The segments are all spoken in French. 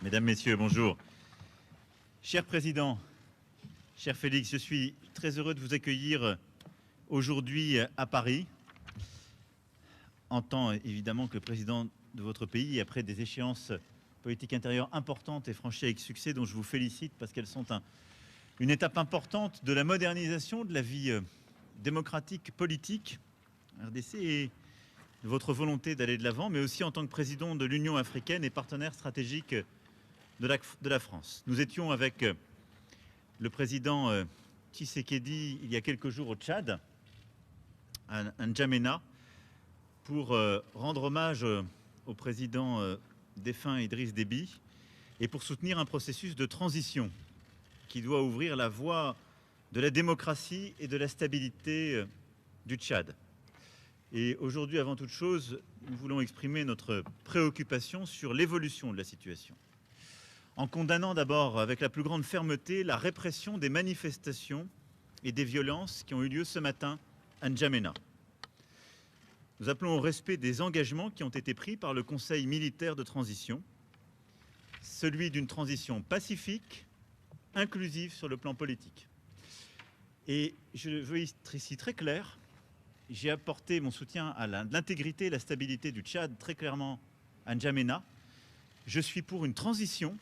Mesdames, Messieurs, bonjour. Cher Président, cher Félix, je suis très heureux de vous accueillir aujourd'hui à Paris, en tant évidemment que le président de votre pays, après des échéances politiques intérieures importantes et franchies avec succès, dont je vous félicite parce qu'elles sont une étape importante de la modernisation de la vie démocratique, politique, RDC, et de votre volonté d'aller de l'avant, mais aussi en tant que président de l'Union africaine et partenaire stratégique de la France. Nous étions avec le président Tshisekedi il y a quelques jours au Tchad, à N'Djamena, pour rendre hommage au président défunt Idriss Déby et pour soutenir un processus de transition qui doit ouvrir la voie de la démocratie et de la stabilité du Tchad. Et aujourd'hui, avant toute chose, nous voulons exprimer notre préoccupation sur l'évolution de la situation, en condamnant d'abord avec la plus grande fermeté la répression des manifestations et des violences qui ont eu lieu ce matin à N'Djamena. Nous appelons au respect des engagements qui ont été pris par le Conseil militaire de transition, celui d'une transition pacifique, inclusive sur le plan politique. Et je veux être ici très clair, j'ai apporté mon soutien à l'intégrité et la stabilité du Tchad très clairement à N'Djamena. Je suis pour une transition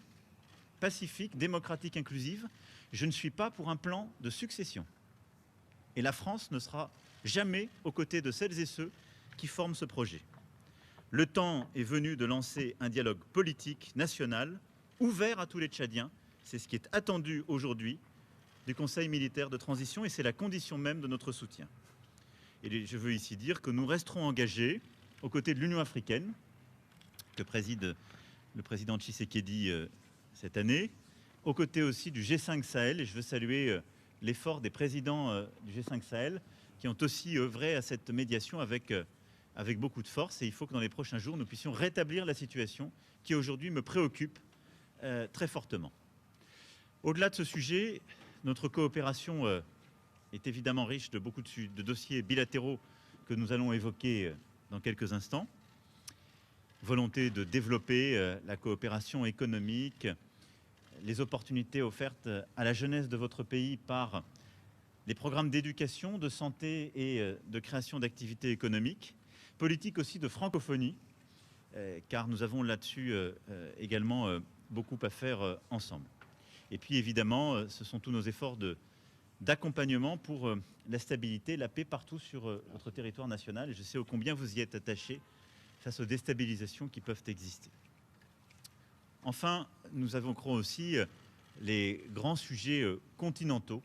pacifique, démocratique, inclusive. Je ne suis pas pour un plan de succession. Et la France ne sera jamais aux côtés de celles et ceux qui forment ce projet. Le temps est venu de lancer un dialogue politique national ouvert à tous les Tchadiens. C'est ce qui est attendu aujourd'hui du Conseil militaire de transition et c'est la condition même de notre soutien. Et je veux ici dire que nous resterons engagés aux côtés de l'Union africaine, que préside le président Tshisekedi cette année, aux côtés aussi du G5 Sahel, et je veux saluer l'effort des présidents du G5 Sahel qui ont aussi œuvré à cette médiation avec beaucoup de force, et il faut que dans les prochains jours nous puissions rétablir la situation qui aujourd'hui me préoccupe très fortement. Au-delà de ce sujet, notre coopération est évidemment riche de beaucoup de dossiers bilatéraux que nous allons évoquer dans quelques instants. Volonté de développer la coopération économique, les opportunités offertes à la jeunesse de votre pays par les programmes d'éducation, de santé et de création d'activités économiques, politique aussi de francophonie, car nous avons là-dessus également beaucoup à faire ensemble. Et puis évidemment, ce sont tous nos efforts d'accompagnement pour la stabilité, la paix partout sur votre territoire national, et je sais ô combien vous y êtes attachés face aux déstabilisations qui peuvent exister. Enfin, nous évoquerons aussi les grands sujets continentaux.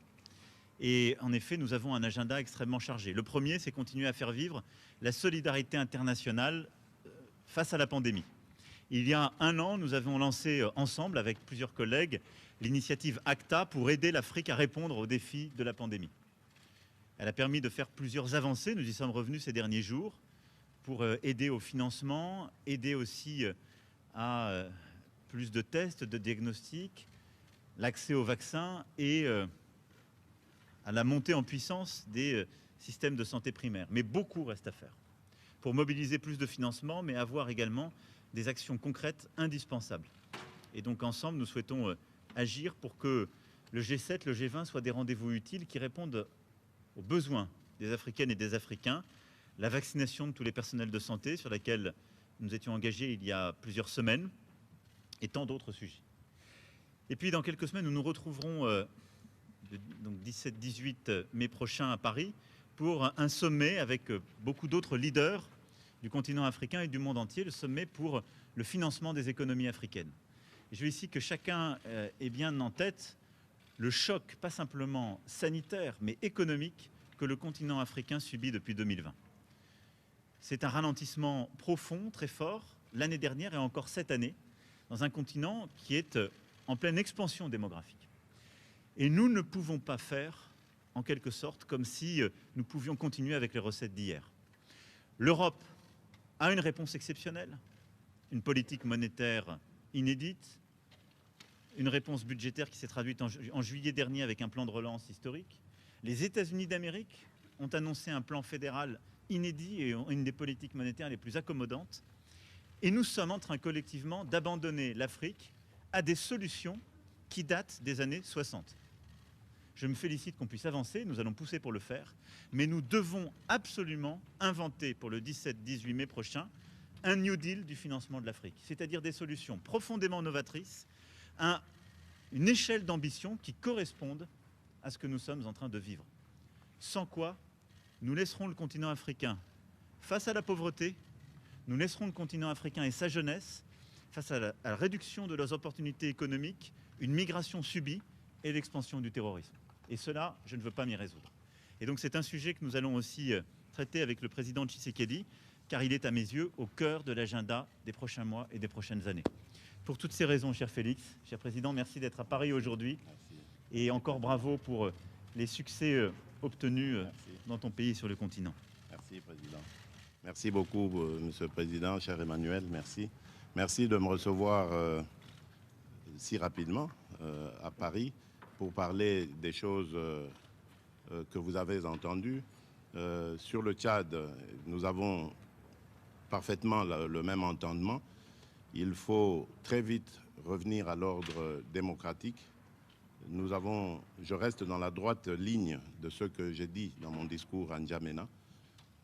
Et en effet, nous avons un agenda extrêmement chargé. Le premier, c'est continuer à faire vivre la solidarité internationale face à la pandémie. Il y a un an, nous avons lancé ensemble, avec plusieurs collègues, l'initiative ACTA pour aider l'Afrique à répondre aux défis de la pandémie. Elle a permis de faire plusieurs avancées. Nous y sommes revenus ces derniers jours, pour aider au financement, aider aussi à plus de tests, de diagnostics, l'accès aux vaccins et à la montée en puissance des systèmes de santé primaire. Mais beaucoup reste à faire pour mobiliser plus de financement, mais avoir également des actions concrètes indispensables. Et donc ensemble, nous souhaitons agir pour que le G7, le G20 soient des rendez-vous utiles qui répondent aux besoins des Africaines et des Africains, la vaccination de tous les personnels de santé sur laquelle nous étions engagés il y a plusieurs semaines, et tant d'autres sujets. Et puis dans quelques semaines, nous nous retrouverons donc 17-18 mai prochain à Paris pour un sommet avec beaucoup d'autres leaders du continent africain et du monde entier, le sommet pour le financement des économies africaines. Et je veux ici que chacun ait bien en tête le choc, pas simplement sanitaire, mais économique, que le continent africain subit depuis 2020. C'est un ralentissement profond, très fort, l'année dernière et encore cette année, dans un continent qui est en pleine expansion démographique. Et nous ne pouvons pas faire, en quelque sorte, comme si nous pouvions continuer avec les recettes d'hier. L'Europe a une réponse exceptionnelle, une politique monétaire inédite, une réponse budgétaire qui s'est traduite en juillet dernier avec un plan de relance historique. Les États-Unis d'Amérique ont annoncé un plan fédéral inédit et une des politiques monétaires les plus accommodantes. Et nous sommes en train collectivement d'abandonner l'Afrique à des solutions qui datent des années 60. Je me félicite qu'on puisse avancer, nous allons pousser pour le faire, mais nous devons absolument inventer pour le 17-18 mai prochain un New Deal du financement de l'Afrique, c'est-à-dire des solutions profondément novatrices, une échelle d'ambition qui corresponde à ce que nous sommes en train de vivre. Sans quoi, nous laisserons le continent africain face à la pauvreté, nous laisserons le continent africain et sa jeunesse face à la réduction de leurs opportunités économiques, une migration subie et l'expansion du terrorisme. Et cela, je ne veux pas m'y résoudre. Et donc c'est un sujet que nous allons aussi traiter avec le président Tshisekedi, car il est à mes yeux au cœur de l'agenda des prochains mois et des prochaines années. Pour toutes ces raisons, cher Félix, cher président, merci d'être à Paris aujourd'hui. Et encore bravo pour les succès obtenus dans ton pays et sur le continent. Merci, président. Merci beaucoup, monsieur le président, cher Emmanuel, merci. Merci de me recevoir si rapidement à Paris pour parler des choses que vous avez entendues. Sur le Tchad, nous avons parfaitement le même entendement. Il faut très vite revenir à l'ordre démocratique. Je reste dans la droite ligne de ce que j'ai dit dans mon discours à N'Djamena.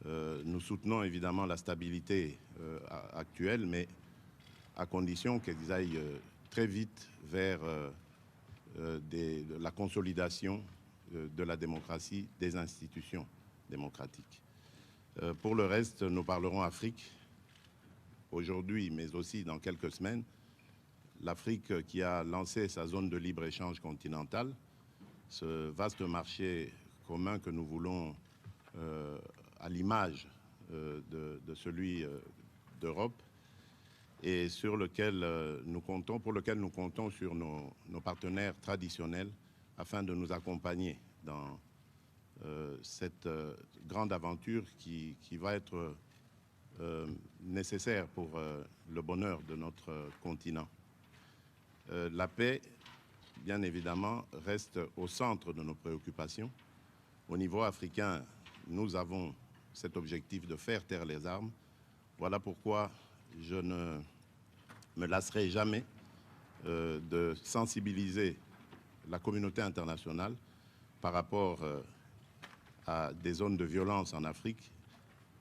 Nous soutenons évidemment la stabilité actuelle, mais à condition qu'ils aillent très vite vers la consolidation de la démocratie, des institutions démocratiques. Pour le reste, nous parlerons Afrique aujourd'hui, mais aussi dans quelques semaines. L'Afrique qui a lancé sa zone de libre-échange continentale, ce vaste marché commun que nous voulons à l'image de celui d'Europe, et pour lequel nous comptons sur nos partenaires traditionnels afin de nous accompagner dans cette grande aventure qui va être nécessaire pour le bonheur de notre continent. La paix, bien évidemment, reste au centre de nos préoccupations. Au niveau africain, nous avons cet objectif de faire taire les armes. Voilà pourquoi je ne me lasserai jamais de sensibiliser la communauté internationale par rapport à des zones de violence en Afrique,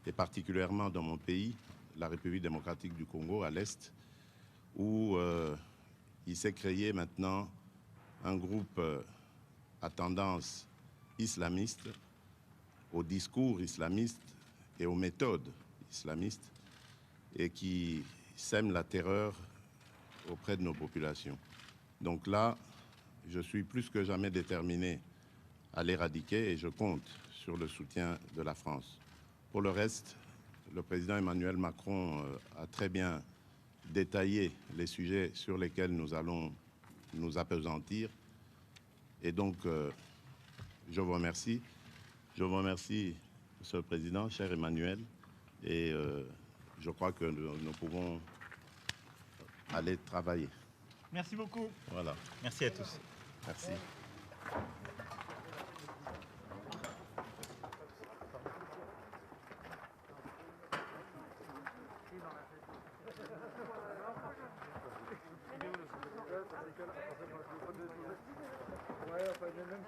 et particulièrement dans mon pays, la République démocratique du Congo, à l'Est, où il s'est créé maintenant un groupe à tendance islamiste, au discours islamiste et aux méthodes islamistes, et qui sème la terreur auprès de nos populations. Donc là, je suis plus que jamais déterminé à l'éradiquer et je compte sur le soutien de la France. Pour le reste, le président Emmanuel Macron a très bien détaillé les sujets sur lesquels nous allons nous appesantir. Et donc, je vous remercie. Je vous remercie, Monsieur le Président, cher Emmanuel. Et je crois que nous pouvons aller travailler. Merci beaucoup. Voilà. Merci à tous. Merci. Ouais, enfin, même